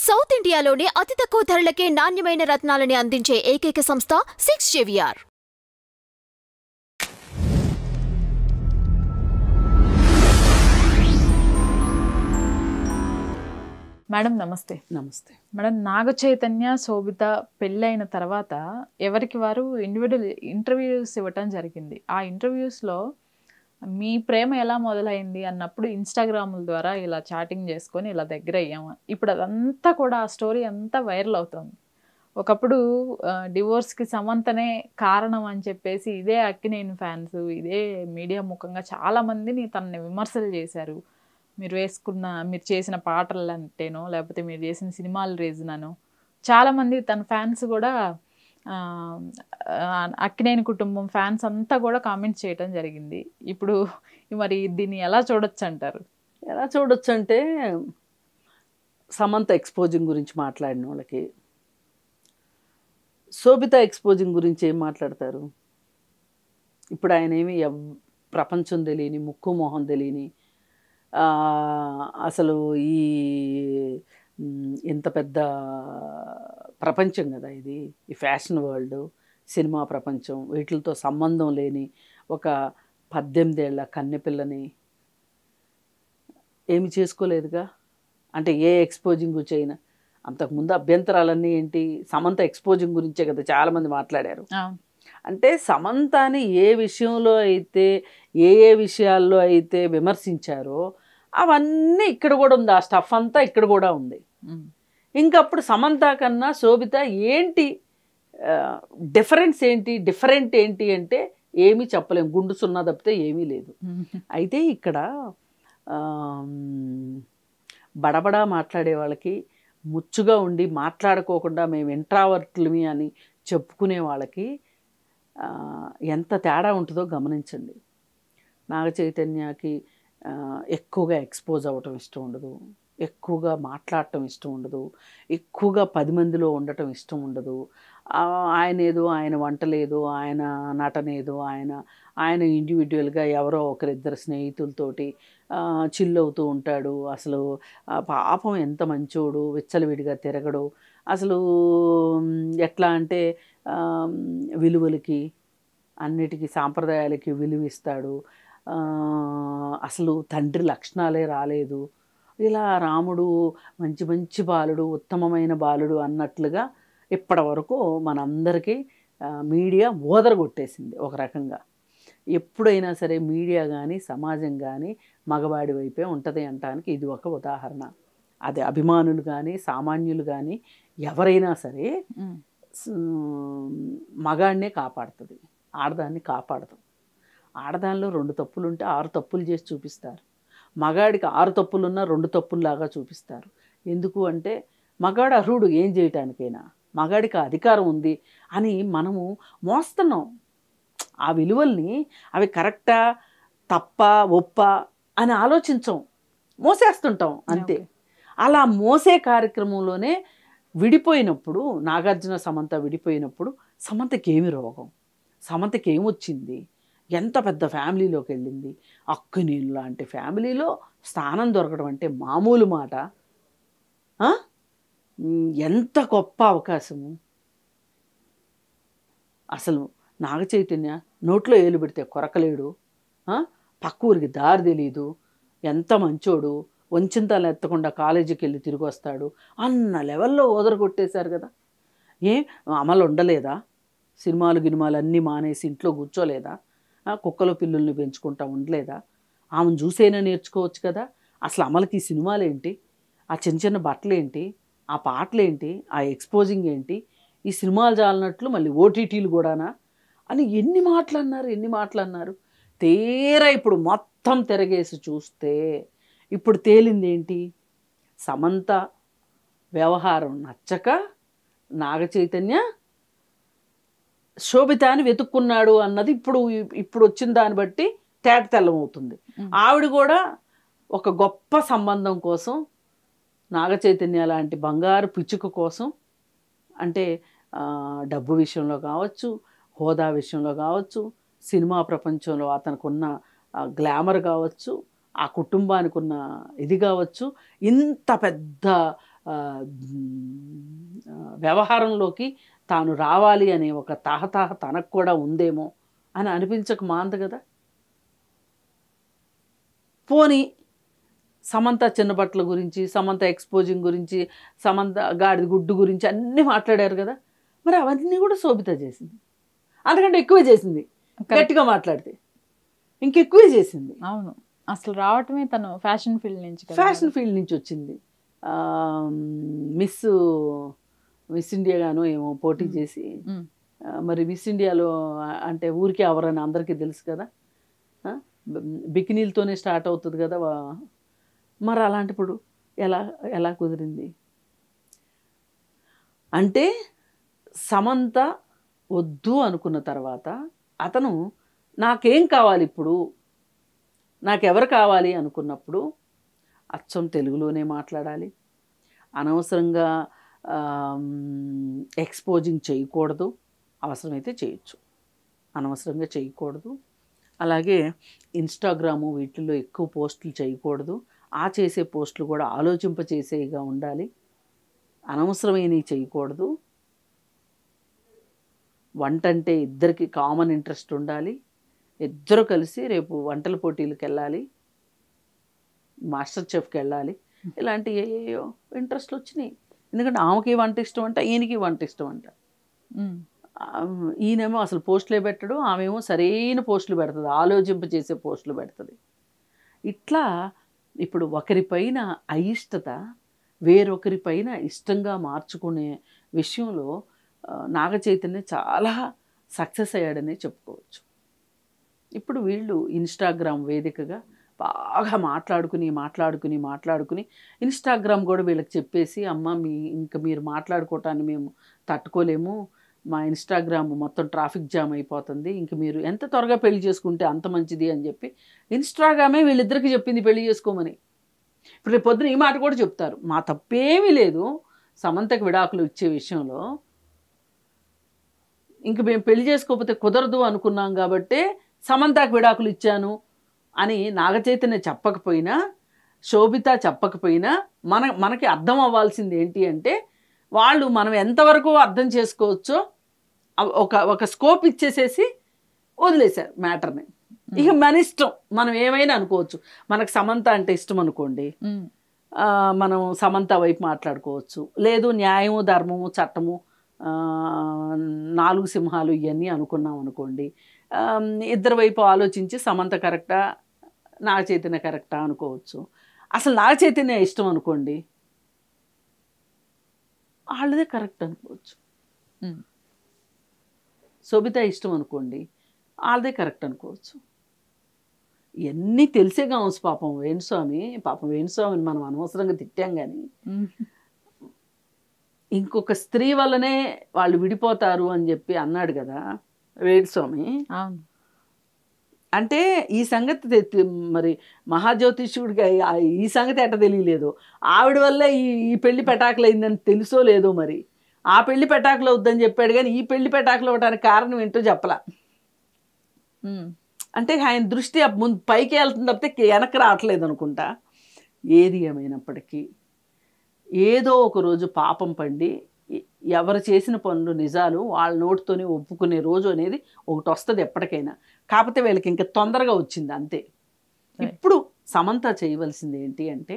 South ఇండియాలోనే అతి తక్కువ ధరలకే నాణ్యమైన రత్నాలని అందించే ఏకైక సంస్థ 6 JVR. మేడం నమస్తే. నమస్తే మేడం, నాగ చైతన్య శోభిత పెళ్ళైన తర్వాత ఎవరికి వారు ఇండివిజువల్ ఇంటర్వ్యూస్ ఇవ్వటం జరిగింది. ఆ ఇంటర్వ్యూస్లో మీ ప్రేమ ఎలా మొదలైంది అన్నప్పుడు ఇన్స్టాగ్రాముల ద్వారా ఇలా చాటింగ్ చేసుకొని ఇలా దగ్గర అయ్యాము. ఇప్పుడు అదంతా కూడా ఆ స్టోరీ అంతా వైరల్ అవుతుంది. ఒకప్పుడు డివోర్స్కి సమంతనే కారణం అని చెప్పేసి ఇదే అక్కినేని ఫ్యాన్స్, ఇదే మీడియా ముఖంగా చాలామందిని తనని విమర్శలు చేశారు. మీరు చేసిన పాటలు అంటేనో లేకపోతే మీరు చేసిన సినిమాల రీజనో చాలామంది తన ఫ్యాన్స్ కూడా అక్కినేని కుటుంబం ఫ్యాన్స్ అంతా కూడా కామెంట్స్ చేయడం జరిగింది. ఇప్పుడు మరి దీన్ని ఎలా చూడొచ్చు అంటారు? ఎలా చూడొచ్చు అంటే, సమంత ఎక్స్పోజింగ్ గురించి మాట్లాడిన వాళ్ళకి శోభిత ఎక్స్పోజింగ్ గురించి ఏం మాట్లాడతారు? ఇప్పుడు ఆయన ఏమి ప్రపంచం తెలియని, ముక్కు మొహం తెలియని, అసలు ఈ ఇంత పెద్ద ప్రపంచం కదా ఇది, ఈ ఫ్యాషన్ వరల్డ్, సినిమా ప్రపంచం, వీటితో సంబంధం లేని ఒక 18 ఏళ్ల కన్నెపిల్లని ఏమి చేసుకోలేదుగా. అంటే ఏ ఎక్స్పోజింగ్ చేయనా? అంతకుముందు అభ్యంతరాలన్నీ ఏంటి? సమంత ఎక్స్పోజింగ్ గురించే కదా చాలామంది మాట్లాడారు. అంటే సమంతని ఏ విషయంలో అయితే, ఏ విషయాల్లో అయితే విమర్శించారో అవన్నీ ఇక్కడ కూడా ఉంది. ఆ స్టఫ్ అంతా ఇక్కడ కూడా ఉంది. ఇంకప్పుడు సమంత కన్నా శోభిత ఏంటి డిఫరెన్స్ ఏంటి, డిఫరెంట్ ఏంటి అంటే ఏమీ చెప్పలేము. గుండు సున్నా తప్పితే ఏమీ లేదు. అయితే ఇక్కడ బడబడా మాట్లాడే వాళ్ళకి, ముచ్చుగా ఉండి మాట్లాడుకోకుండా మేము ఇంట్రావర్ట్లమి అని చెప్పుకునే వాళ్ళకి ఎంత తేడా ఉంటుందో గమనించండి. నాగ చైతన్యకి ఎక్కువగా ఎక్స్పోజ్ అవ్వటం ఇష్టం ఉండదు, ఎక్కువగా మాట్లాడటం ఇష్టం ఉండదు, ఎక్కువగా 10 మందిలో ఉండటం ఇష్టం ఉండదు. ఆయన ఏదో, ఆయన వంట లేదు, ఆయన నటనేదో, ఆయన ఇండివిజువల్గా ఎవరో ఒకరిద్దరు స్నేహితులతోటి చిల్ అవుతూ ఉంటాడు. అసలు పాపం ఎంత మంచోడు, విచ్చలవిడిగా తిరగడు. అసలు ఎట్లా అంటే విలువలకి, అన్నిటికీ సాంప్రదాయాలకి విలువ ఇస్తాడు. అసలు తండ్రి లక్షణాలే రాలేదు. ఇలా రాముడు మంచి మంచి బాలుడు, ఉత్తమమైన బాలుడు అన్నట్లుగా ఇప్పటి వరకు మనందరికీ మీడియా ఓదరగొట్టేసింది ఒక రకంగా. ఎప్పుడైనా సరే మీడియా కానీ సమాజం కానీ మగవాడి వైపే ఉంటుంది అనటానికి ఇది ఒక ఉదాహరణ. అదే అభిమానులు కానీ సామాన్యులు కానీ ఎవరైనా సరే మగాడినే కాపాడుతుంది, ఆడదాన్ని కాపాడదు. ఆడదానిలో 2 తప్పులుంటే 6 తప్పులు చేసి చూపిస్తారు. మగాడికి 6 తప్పులున్నా 2 తప్పుల్లాగా చూపిస్తారు. ఎందుకు అంటే మగాడు అర్హుడు ఏం చేయటానికైనా, మగాడికి అధికారం ఉంది అని మనము మోస్తున్నాం. ఆ విలువల్ని అవి కరెక్టా తప్ప ఒప్ప అని ఆలోచించం, మోసేస్తుంటాం అంతే. అలా మోసే కార్యక్రమంలోనే విడిపోయినప్పుడు, నాగార్జున సమంత విడిపోయినప్పుడు సమంతకి ఏమి రోగం, సమంతకి ఏమొచ్చింది, ఎంత పెద్ద ఫ్యామిలీలోకి వెళ్ళింది. అక్కినేని లాంటి ఫ్యామిలీలో స్థానం దొరకడం అంటే మామూలు మాట? ఎంత గొప్ప అవకాశము. అసలు నాగ చైతన్య నోట్లో ఏలు పెడితే కొరకలేడు, పక్క ఊరికి దారి తెలీదు, ఎంత మంచోడు, వంచింతలు ఎత్తకుండా కాలేజీకి వెళ్ళి తిరిగి వస్తాడు అన్న లెవెల్లో ఓదరగొట్టేశారు కదా. అమలు ఉండలేదా? సినిమాలు గినిమాలు అన్నీ మానేసి ఇంట్లో కూర్చోలేదా? కుక్కలు పిల్లుల్ని పెంచుకుంటా ఉండలేదా? ఆమెను చూసైనా నేర్చుకోవచ్చు కదా. అసలు అమలకి సినిమాలు ఏంటి, ఆ చిన్న చిన్న బట్టలు ఏంటి, ఆ పాటలు ఏంటి, ఆ ఎక్స్పోజింగ్ ఏంటి, ఈ సినిమాలు చాలినట్లు మళ్ళీ ఓటీటీలు కూడానా అని ఎన్ని మాటలు అన్నారు. తీరా ఇప్పుడు మొత్తం తిరగేసి చూస్తే ఇప్పుడు తేలింది ఏంటి? సమంత వ్యవహారం నచ్చక నాగ చైతన్య శోభితాని వెతుక్కున్నాడు అన్నది ఇప్పుడు వచ్చిన దాన్ని బట్టి తేట తెల్లమవుతుంది. ఆవిడ కూడా ఒక గొప్ప సంబంధం కోసం, నాగ చైతన్య లాంటి బంగారు పిచ్చుక కోసం, అంటే డబ్బు విషయంలో కావచ్చు, హోదా విషయంలో కావచ్చు, సినిమా ప్రపంచంలో అతనుకున్న గ్లామర్ కావచ్చు, ఆ కుటుంబానికి ఉన్న ఇది కావచ్చు, ఇంత పెద్ద వ్యవహారంలోకి తాను రావాలి అనే ఒక తాహతాహ తనకు కూడా ఉందేమో అని అనిపించక మాంది కదా. పోనీ సమంత చిన్న బట్టల గురించి, సమంత ఎక్స్పోజింగ్ గురించి, సమంత గాడిద గుడ్డు గురించి అన్నీ మాట్లాడారు కదా. మరి అవన్నీ కూడా శోభిత చేసింది, అంతకంటే ఎక్కువే చేసింది. గట్టిగా మాట్లాడితే ఇంకెక్కువే చేసింది. అవును, అసలు రావటమే తను ఫ్యాషన్ ఫీల్డ్ నుంచి వచ్చింది. మిస్ ఇండియా గాను ఏమో పోటీ చేసి, మరి మిస్ ఇండియాలో అంటే ఊరికే ఎవరని అందరికీ తెలుసు కదా, బికినీలతోనే స్టార్ట్ అవుతుంది కదా. మరి అలాంటప్పుడు ఎలా ఎలా కుదిరింది అంటే, సమంత వద్దు అనుకున్న తర్వాత అతను నాకేం కావాలి ఇప్పుడు, నాకెవరు కావాలి అనుకున్నప్పుడు అచ్చం తెలుగులోనే మాట్లాడాలి, అనవసరంగా ఎక్స్పోజింగ్ చేయకూడదు, అవసరమైతే చేయొచ్చు, అనవసరంగా చేయకూడదు. అలాగే ఇన్స్టాగ్రాము వీటిల్లో ఎక్కువ పోస్టులు చేయకూడదు, ఆ చేసే పోస్టులు కూడా ఆలోచింపచేసేగా ఉండాలి, అనవసరమైనవి చేయకూడదు. వంట అంటే ఇద్దరికి కామన్ ఇంట్రెస్ట్ ఉండాలి, ఇద్దరు కలిసి రేపు వంటల పోటీలకు వెళ్ళాలి, మాస్టర్ చెఫ్కి వెళ్ళాలి, ఇలాంటి ఏయో ఇంట్రెస్ట్లు వచ్చినాయి. ఎందుకంటే ఆమెకి వంట ఇష్టం అంట, ఈయనకి వంట ఇష్టం అంట. ఈయనేమో అసలు పోస్టులే పెట్టడు, ఆమెమో సరైన పోస్టులు పెడుతుంది, ఆలోచింప చేసే పోస్టులు పెడుతుంది. ఇట్లా ఇప్పుడు ఒకరిపైన అయిష్టత వేరొకరిపైన ఇష్టంగా మార్చుకునే విషయంలో నాగ చైతన్య చాలా సక్సెస్ అయ్యాడనే చెప్పుకోవచ్చు. ఇప్పుడు వీళ్ళు ఇన్స్టాగ్రామ్ వేదికగా బాగా మాట్లాడుకుని ఇన్స్టాగ్రామ్ కూడా వీళ్ళకి చెప్పేసి, అమ్మ మీరు మాట్లాడుకోవటాన్ని మేము తట్టుకోలేము, మా ఇన్స్టాగ్రామ్ మొత్తం ట్రాఫిక్ జామ్ అయిపోతుంది, ఇంక మీరు ఎంత త్వరగా పెళ్లి చేసుకుంటే అంత మంచిది అని చెప్పి ఇన్స్టాగ్రామే వీళ్ళిద్దరికి చెప్పింది పెళ్లి చేసుకోమని. ఇప్పుడు రేపు పొద్దున ఈ మాట కూడా చెప్తారు, మా తప్పేమీ లేదు సమంతకు విడాకులు ఇచ్చే విషయంలో, ఇంక మేము పెళ్లి చేసుకోకపోతే కుదరదు అనుకున్నాం కాబట్టే సమంతకు విడాకులు ఇచ్చాను అని నాగచైతన్య చెప్పకపోయినా, శోభిత చెప్పకపోయినా మనకి అర్థం అవ్వాల్సింది ఏంటి అంటే, వాళ్ళు మనం ఎంతవరకు అర్థం చేసుకోవచ్చో ఒక స్కోప్ ఇచ్చేసేసి వదిలేశారు మ్యాటర్ని. ఇక మన ఇష్టం, మనం ఏమైనా అనుకోవచ్చు. మనకు సమంత అంటే ఇష్టం అనుకోండి, మనం సమంత వైపు మాట్లాడుకోవచ్చు, లేదు న్యాయము ధర్మము చట్టము 4 సింహాలు ఇవన్నీ అనుకున్నాం అనుకోండి, ఇద్దరు వైపు ఆలోచించి సమంత కరెక్టా నాగ చైతన్య కరెక్టా అనుకోవచ్చు. అసలు నాగ చైతన్య ఇష్టం అనుకోండి, వాళ్ళదే కరెక్ట్ అనుకోవచ్చు. శోభిత ఇష్టం అనుకోండి, వాళ్ళదే కరెక్ట్ అనుకోవచ్చు. ఇవన్నీ తెలిసే కావచ్చు. పాపం వేణుస్వామిని మనం అనవసరంగా తిట్టాం, కానీ ఇంకొక స్త్రీ వల్లనే వాళ్ళు విడిపోతారు అని చెప్పి అన్నాడు కదా వేణుస్వామి. అంటే ఈ సంగతి మరి మహాజ్యోతిష్యుడికి ఈ సంగతి ఎట్ట తెలియలేదు, ఆవిడ వల్లే ఈ పెళ్లి పెటాకులు అయిందని తెలుసో లేదో. మరి ఆ పెళ్లి పెటాకులు అవుద్దని చెప్పాడు, కానీ ఈ పెళ్లి పెటాకులు అవ్వడానికి కారణం ఏంటో చెప్పలా. అంటే ఆయన దృష్టి ముందు పైకి వెళ్తుంది తప్పితే వెనక్కి రావట్లేదు అనుకుంటా. ఏది ఏమైనప్పటికీ ఏదో ఒక రోజు పాపం పండి ఎవరు చేసిన పనులు నిజాలు వాళ్ళ నోటితోనే ఒప్పుకునే రోజు అనేది ఒకటి వస్తుంది ఎప్పటికైనా. కాకపోతే వీళ్ళకి ఇంకా తొందరగా వచ్చింది అంతే. ఇప్పుడు సమంత చేయవలసింది ఏంటి అంటే,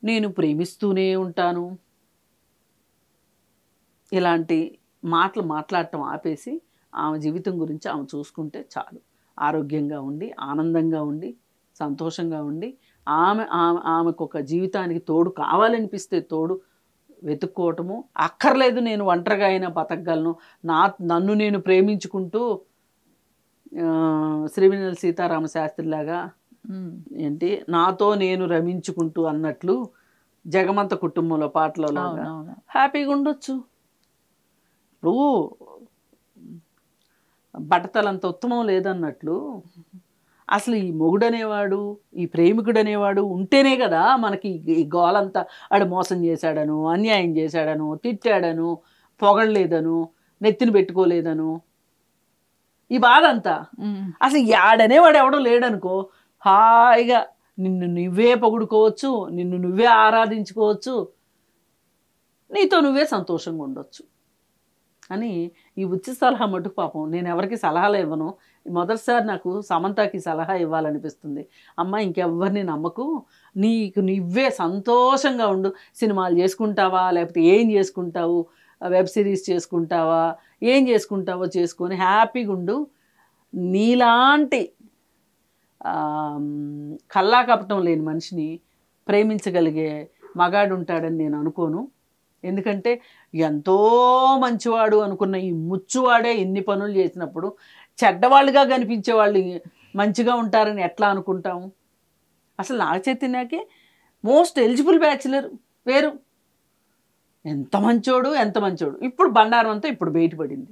నేను ప్రేమిస్తూనే ఉంటాను ఇలాంటి మాటలు మాట్లాడటం ఆపేసి ఆమె జీవితం గురించి ఆమె చూసుకుంటే చాలు. ఆరోగ్యంగా ఉండి, ఆనందంగా ఉండి, సంతోషంగా ఉండి, ఆమెకు ఒక జీవితానికి తోడు కావాలనిపిస్తే తోడు వెతుక్కోవటము. అక్కర్లేదు నేను ఒంటరిగా అయినా బతకగలను, నన్ను నేను ప్రేమించుకుంటూ శ్రీవినల్ సీతారామ శాస్త్రిలాగా ఏంటి నాతో నేను రమించుకుంటూ అన్నట్లు జగమంత కుటుంబంలో పాటలలో హ్యాపీగా ఉండొచ్చు. ఇప్పుడు బట్టతలంత ఉత్తమం లేదన్నట్లు అసలు ఈ మొగుడు అనేవాడు, ఈ ప్రేమికుడు అనేవాడు ఉంటేనే కదా మనకి ఈ గోలంతా. ఆడు మోసం చేశాడను, అన్యాయం చేశాడను, తిట్టాడను, పొగడలేదను, నెత్తిని పెట్టుకోలేదను, ఈ బాధ అంతా. అసలు ఆడనేవాడు ఎవడో లేడనుకో, హాయిగా నిన్ను నువ్వే పొగుడుకోవచ్చు, నిన్ను నువ్వే ఆరాధించుకోవచ్చు, నీతో నువ్వే సంతోషంగా ఉండొచ్చు అని ఈ ఉచిత సలహా మటుకు పాపం నేను ఎవరికి సలహాలు ఇవ్వను. మొదటిసారి నాకు సమంతకి సలహా ఇవ్వాలనిపిస్తుంది. అమ్మ ఇంకెవ్వరిని నమ్మకు, నీకు నువ్వే సంతోషంగా ఉండు. సినిమాలు చేసుకుంటావా, లేకపోతే ఏం చేసుకుంటావు, వెబ్ సిరీస్ చేసుకుంటావా, ఏం చేసుకుంటావో చేసుకొని హ్యాపీగా ఉండు. నీలాంటి కల్లా కపటం లేని మనిషిని ప్రేమించగలిగే మగాడు ఉంటాడని నేను అనుకోను. ఎందుకంటే ఎంతో మంచివాడు అనుకున్న ఈ ముచ్చువాడే ఇన్ని పనులు చేసినప్పుడు చెడ్డవాళ్ళుగా కనిపించే వాళ్ళు మంచిగా ఉంటారని ఎట్లా అనుకుంటాము? అసలు నాగ చైతన్యకి మోస్ట్ ఎలిజిబుల్ బ్యాచులర్ వేరు. ఎంత మంచోడు, ఎంత మంచోడు. ఇప్పుడు బండారం అంతా ఇప్పుడు బయటపడింది.